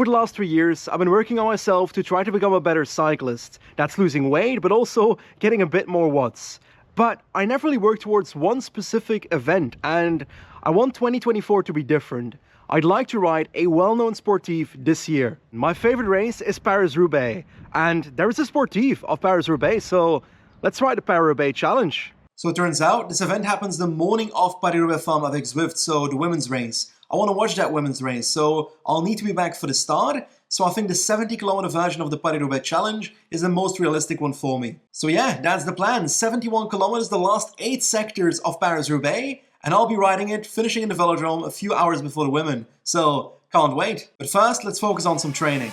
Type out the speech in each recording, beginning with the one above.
Over the last 3 years, I've been working on myself to try to become a better cyclist. That's losing weight, but also getting a bit more watts. But I never really worked towards one specific event, and I want 2024 to be different. I'd like to ride a well-known Sportive this year. My favorite race is Paris-Roubaix, and there is a Sportive of Paris-Roubaix, so let's ride the Paris-Roubaix challenge. So it turns out this event happens the morning of Paris-Roubaix Femme avec Zwift, so the women's race. I want to watch that women's race, so I'll need to be back for the start. So I think the 70-kilometer version of the Paris-Roubaix challenge is the most realistic one for me. So yeah, that's the plan. 71 kilometers, the last 8 sectors of Paris-Roubaix, and I'll be riding it, finishing in the Velodrome a few hours before the women. So can't wait. But first, let's focus on some training.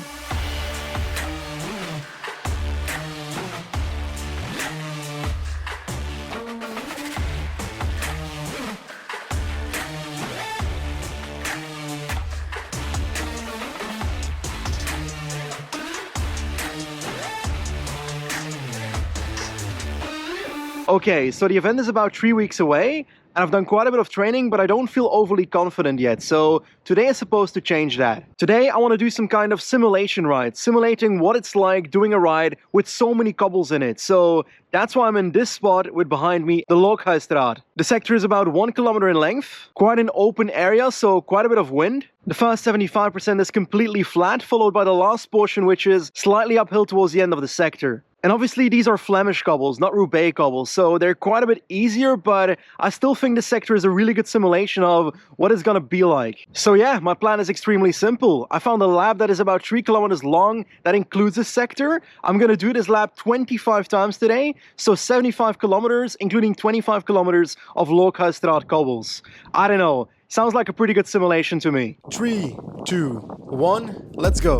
Okay, so the event is about 3 weeks away, and I've done quite a bit of training, but I don't feel overly confident yet, so today is supposed to change that. Today I want to do some kind of simulation ride, simulating what it's like doing a ride with so many cobbles in it. So that's why I'm in this spot with behind me the Looghuisstraat. The sector is about 1 kilometer in length, quite an open area, so quite a bit of wind. The first 75% is completely flat, followed by the last portion, which is slightly uphill towards the end of the sector. And obviously these are Flemish cobbles, not Roubaix cobbles, so they're quite a bit easier, but I still think this sector is a really good simulation of what it's gonna be like. So yeah, my plan is extremely simple. I found a lap that is about 3 kilometers long that includes this sector. I'm gonna do this lap 25 times today, so 75 kilometers, including 25 kilometers of Looghuisstraat cobbles. I don't know, sounds like a pretty good simulation to me. 3, 2, 1, let's go.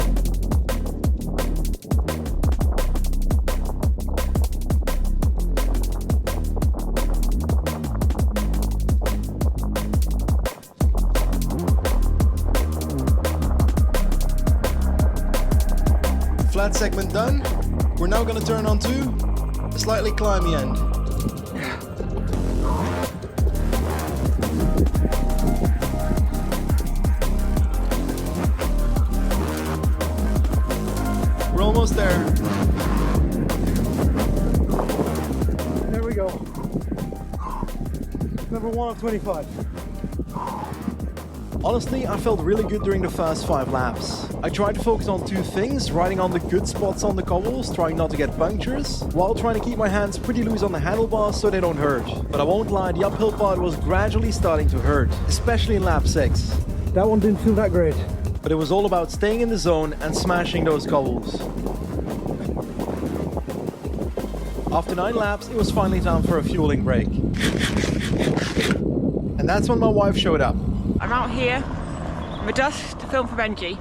Flat segment done. We're now going to turn onto a slightly climby end. We're almost there. There we go. Number 1 of 25. Honestly, I felt really good during the first 5 laps. I tried to focus on 2 things, riding on the good spots on the cobbles, trying not to get punctures, while trying to keep my hands pretty loose on the handlebars so they don't hurt. But I won't lie, the uphill part was gradually starting to hurt, especially in lap 6. That one didn't feel that great. But it was all about staying in the zone and smashing those cobbles. After 9 laps, it was finally time for a fueling break. And that's when my wife showed up. I'm out here in the dust to film for Benji.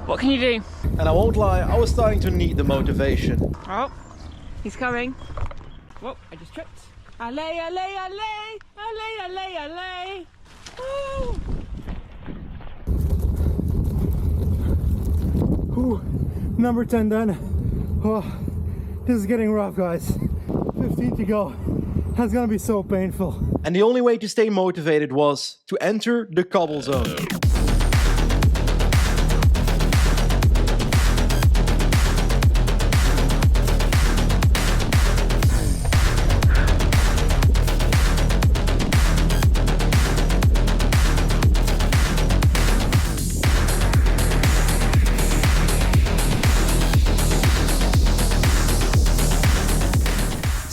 What can you do? And I won't lie, I was starting to need the motivation. Oh, he's coming. Whoa, I just tripped. Allez, allez, allez, allez, allez, allez. Woo! Ooh, number 10 done. Oh, this is getting rough, guys. 15 to go. That's gonna be so painful. And the only way to stay motivated was to enter the cobble zone.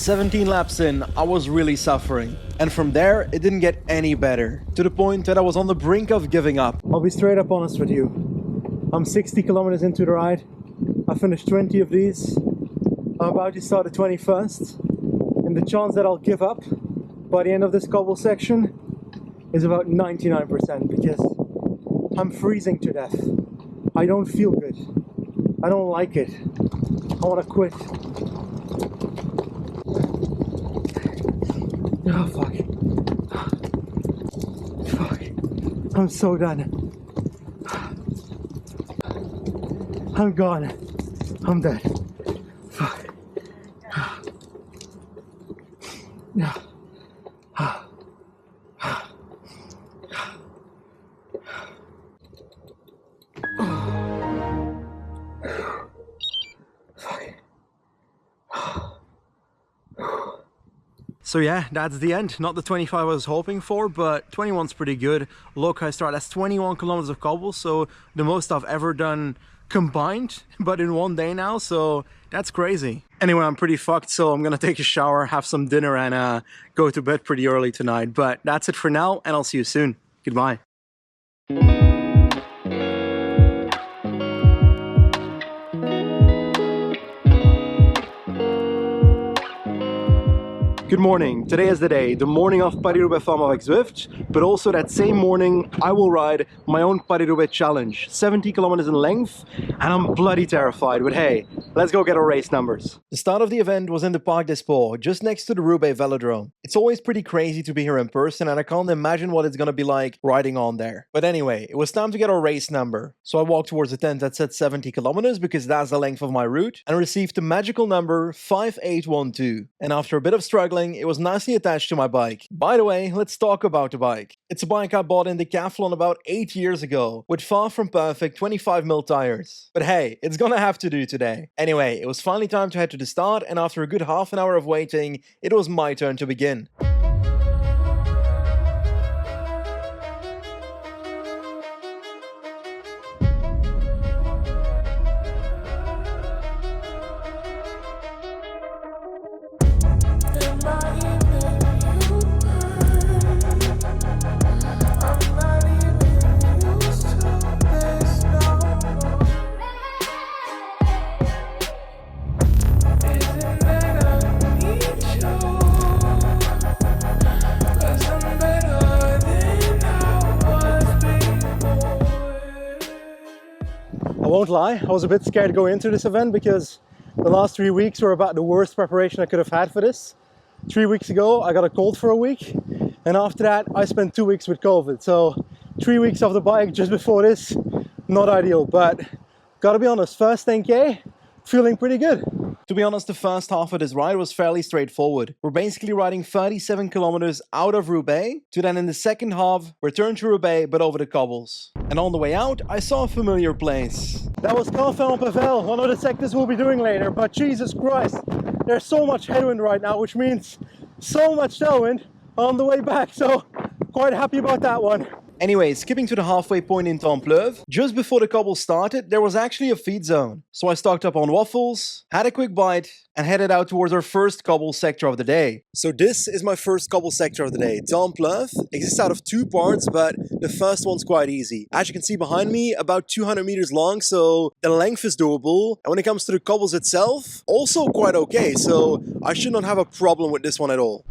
"17 laps in, I was really suffering. And from there, it didn't get any better. To the point that I was on the brink of giving up. I'll be straight up honest with you. I'm 60 kilometers into the ride. I finished 20 of these. I'm about to start the 21st. And the chance that I'll give up by the end of this cobble section is about 99% because I'm freezing to death. I don't feel good. I don't like it. I want to quit. Oh, fuck. Fuck. I'm so done. I'm gone. I'm dead. Fuck. So yeah, that's the end. Not the 25 I was hoping for, but 21's pretty good. Look, I start. That's 21 kilometers of cobble, so the most I've ever done combined, but in one day now, so that's crazy. Anyway, I'm pretty fucked, so I'm gonna take a shower, have some dinner, and go to bed pretty early tonight. But that's it for now, and I'll see you soon. Goodbye. Good morning. Today is the day, the morning of Paris-Roubaix Femme avec Zwift, but also that same morning I will ride my own Paris-Roubaix challenge, 70 kilometers in length, and I'm bloody terrified, but hey, let's go get our race numbers. The start of the event was in the Parc des Sports, just next to the Roubaix Velodrome. It's always pretty crazy to be here in person, and I can't imagine what it's gonna be like riding on there. But anyway, it was time to get our race number. So I walked towards the tent that said 70 kilometers because that's the length of my route, and received the magical number 5812. And after a bit of struggling, it was nicely attached to my bike. By the way, let's talk about the bike. It's a bike I bought in Decathlon about 8 years ago, with far from perfect 25mm tires. But hey, it's gonna have to do today. Anyway, it was finally time to head to the start, and after a good half an hour of waiting, it was my turn to begin. I won't lie, I was a bit scared to go into this event because the last 3 weeks were about the worst preparation I could have had for this. 3 weeks ago I got a cold for a week, and after that I spent 2 weeks with COVID. So 3 weeks off the bike just before this, not ideal, but gotta be honest, first 10k, feeling pretty good. To be honest, the first half of this ride was fairly straightforward. We're basically riding 37 kilometers out of Roubaix to then in the second half return to Roubaix but over the cobbles. And on the way out, I saw a familiar place. That was Mons-en-Pevele, one of the sectors we'll be doing later, but Jesus Christ, there's so much headwind right now, which means so much tailwind on the way back, so quite happy about that one. Anyway, skipping to the halfway point in Mons-en-Pevele, just before the cobble started, there was actually a feed zone. So I stocked up on waffles, had a quick bite, and headed out towards our first cobble sector of the day. So this is my first cobble sector of the day. Mons-en-Pevele exists out of 2 parts, but the first one's quite easy. As you can see behind me, about 200 meters long, so the length is doable. And when it comes to the cobbles itself, also quite okay, so I should not have a problem with this one at all.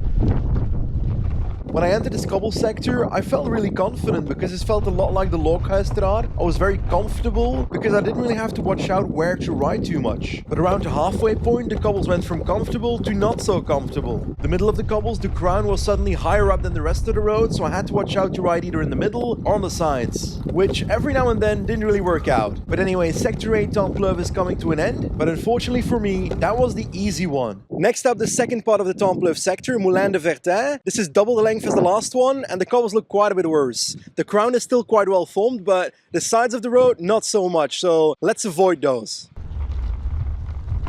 When I entered this cobble sector, I felt really confident because it felt a lot like the Lookhuisstraat. I was very comfortable because I didn't really have to watch out where to ride too much. But around the halfway point, the cobbles went from comfortable to not so comfortable. The middle of the cobbles, the crown was suddenly higher up than the rest of the road, so I had to watch out to ride either in the middle or on the sides, which every now and then didn't really work out. But anyway, Sector 8 Mons-en-Pevele is coming to an end, but unfortunately for me, that was the easy one. Next up, the second part of the Mons-en-Pevele sector, Mons-en-Pevele. This is double the length as the last one, and the cobbles look quite a bit worse. The crown is still quite well formed, but the sides of the road, not so much, so let's avoid those.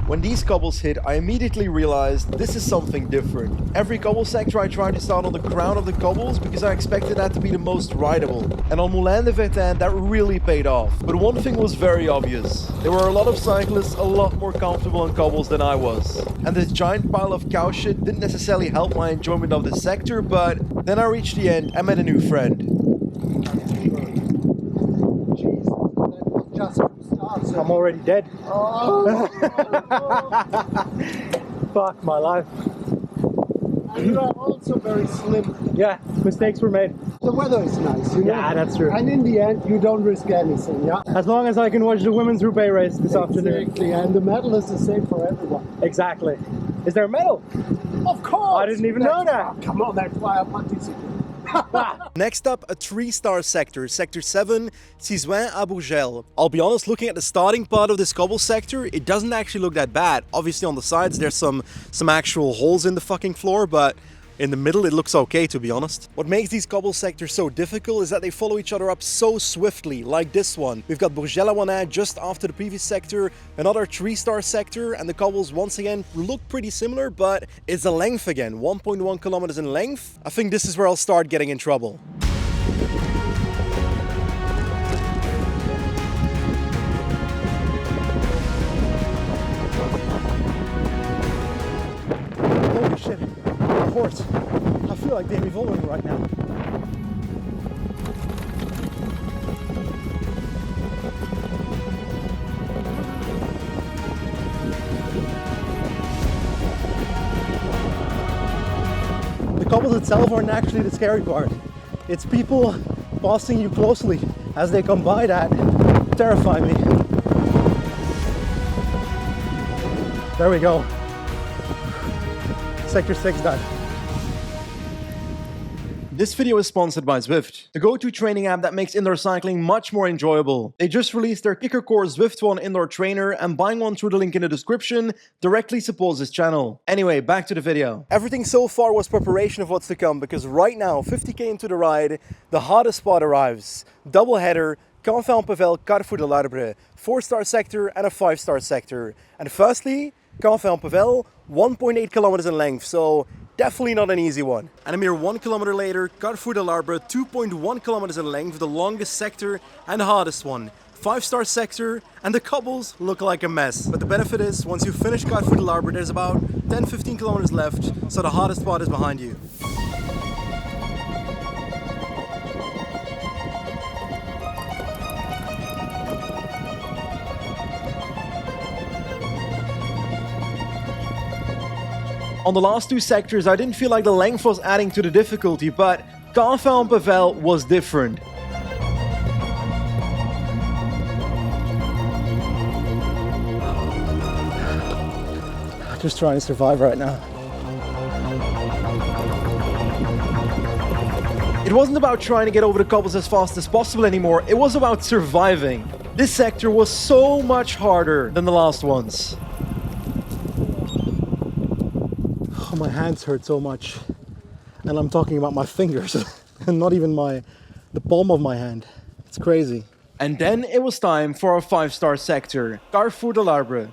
When these cobbles hit, I immediately realized this is something different. Every cobble sector I tried to start on the crown of the cobbles because I expected that to be the most rideable. And on Mons-en-Pevele that really paid off. But one thing was very obvious. There were a lot of cyclists a lot more comfortable on cobbles than I was. And this giant pile of cow shit didn't necessarily help my enjoyment of this sector, but then I reached the end and met a new friend. I'm already dead. Oh. Fuck my life. And you are also very slim. Yeah, mistakes were made. The weather is nice, you know? Yeah, that's true. And in the end, you don't risk anything, yeah? As long as I can watch the women's Roubaix race this afternoon. Exactly, and the medal is the same for everyone. Exactly. Is there a medal? Of course! I didn't even know that. Oh, come on, that's why I participate. Next up, a 3-star sector, Sector 7, Cizouin à Bourgel. I'll be honest, looking at the starting part of this cobble sector, it doesn't actually look that bad. Obviously on the sides there's some actual holes in the fucking floor, but In the middle it looks okay, to be honest. What makes these cobble sectors so difficult is that they follow each other up so swiftly, like this one. We've got Bourget-la-Monnaie just after the previous sector, another 3-star sector, and the cobbles once again look pretty similar, but it's the length again, 1.1 kilometers in length. I think this is where I'll start getting in trouble. Holy shit, a horse. I feel like they're evolving right now. The cobbles itself aren't actually the scary part. It's people passing you closely as they come by that terrify me. There we go. Sector 6 done. This video is sponsored by Zwift, the go-to training app that makes indoor cycling much more enjoyable. They just released their Kicker Core Zwift One indoor trainer, and buying one through the link in the description directly supports this channel. Anyway, back to the video. Everything so far was preparation of what's to come, because right now, 50k into the ride, the hardest spot arrives. Doubleheader, Mons-en-Pevele, Carrefour de l'Arbre, 4-star sector and a 5-star sector. And firstly, Mons-en-Pevele, 1.8 kilometers in length, so definitely not an easy one. And a mere 1 kilometer later, Carrefour de l'Arbre, 2.1 kilometers in length, the longest sector and the hardest one. 5-star sector, and the cobbles look like a mess. But the benefit is, once you finish Carrefour de l'Arbre, there's about 10-15 kilometers left, so the hardest spot is behind you. On the last two sectors, I didn't feel like the length was adding to the difficulty, but Mons-en-Pevele was different. Just trying to survive right now. It wasn't about trying to get over the cobbles as fast as possible anymore, it was about surviving. This sector was so much harder than the last ones. Oh, my hands hurt so much, and I'm talking about my fingers and not even the palm of my hand. It's crazy. And then it was time for our 5-star sector, Carrefour de l'Arbre.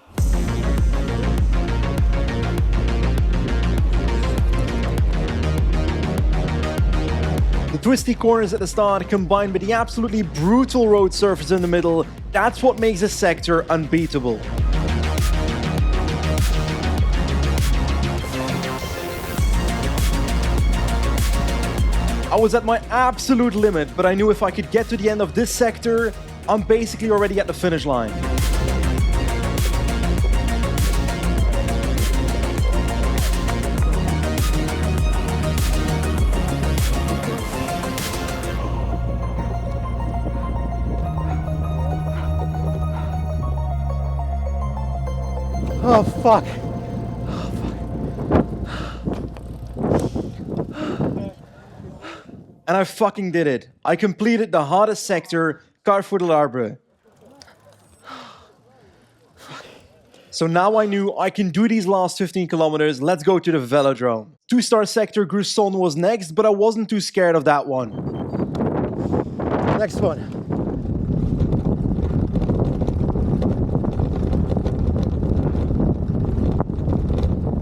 The twisty corners at the start combined with the absolutely brutal road surface in the middle, that's what makes this sector unbeatable. I was at my absolute limit, but I knew if I could get to the end of this sector, I'm basically already at the finish line. Oh, fuck. And I fucking did it. I completed the hardest sector, Carrefour de l'Arbre. So now I knew I can do these last 15 kilometers. Let's go to the Velodrome. 2-star sector, Grusson was next, but I wasn't too scared of that one. Next one.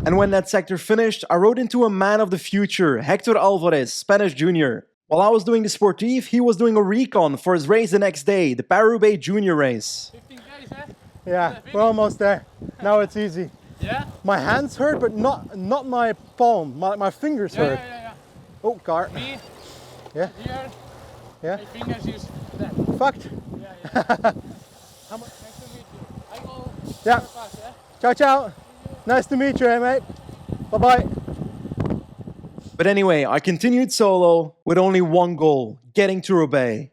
And when that sector finished, I rode into a man of the future, Hector Alvarez, Spanish junior. While I was doing the Sportive, he was doing a recon for his race the next day, the PARIS-ROUBAIX junior race. 15 Ks, eh? Yeah, we're almost there. Now it's easy. Yeah? My hands hurt, but not my palm. My fingers hurt. Yeah. Oh, car. Me, Yeah, here, yeah. my fingers is there. Fucked. Yeah. How much? Nice to meet you. I go Yeah. fast, eh? Ciao, ciao. Nice to meet you, eh, mate. Bye-bye. But anyway, I continued solo with only one goal, getting to Roubaix.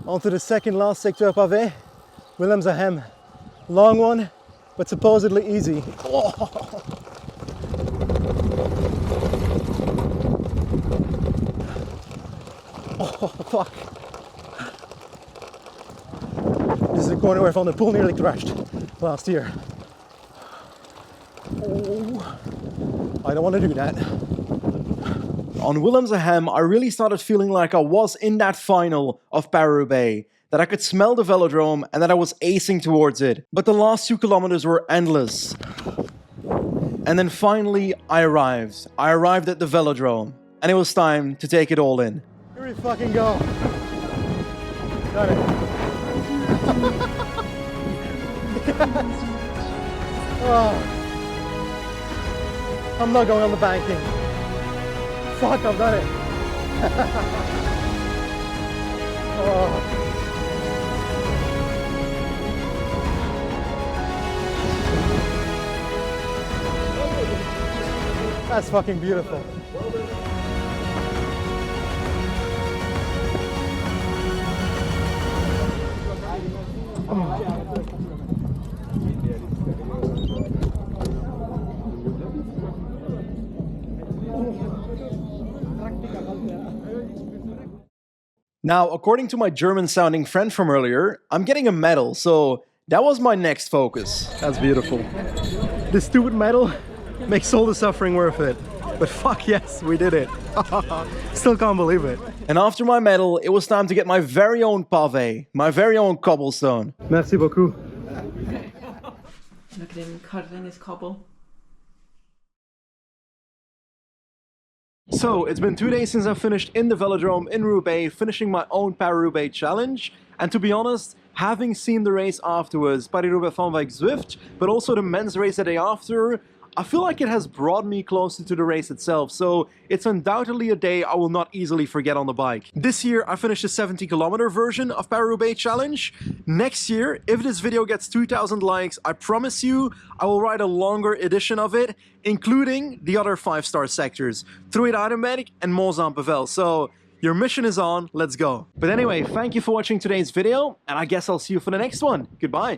On to the second last sector pavé, Willemshaven. Long one, but supposedly easy. Oh. Oh, fuck. This is the corner where Van der Poel nearly crashed last year. Oh. I don't want to do that. On Willemse I really started feeling like I was in that final of Paris-Roubaix, that I could smell the velodrome and that I was acing towards it. But the last 2 kilometers were endless. And then finally I arrived. I arrived at the velodrome and it was time to take it all in. Here we fucking go. Got it. Oh. I'm not going on the banking. Fuck, I've done it. Oh. That's fucking beautiful. Now, according to my German-sounding friend from earlier, I'm getting a medal, so that was my next focus. That's beautiful. This stupid medal makes all the suffering worth it. But fuck yes, we did it. Still can't believe it. And after my medal, it was time to get my very own pavé, my very own cobblestone. Merci beaucoup. Look at him cuddling his cobble. So, it's been 2 days since I finished in the Velodrome in Roubaix, finishing my own Paris-Roubaix challenge. And to be honest, having seen the race afterwards, Paris-Roubaix Van Wijk Zwift, but also the men's race the day after, I feel like it has brought me closer to the race itself, so it's undoubtedly a day I will not easily forget on the bike. This year I finished the 70-kilometer version of Paris-Roubaix challenge. Next year, if this video gets 2,000 likes, I promise you I will write a longer edition of it, including the other 5-star sectors, Truid-Arenberg and Mons-en-Pevele. So your mission is on, let's go. But anyway, thank you for watching today's video, and I guess I'll see you for the next one. Goodbye.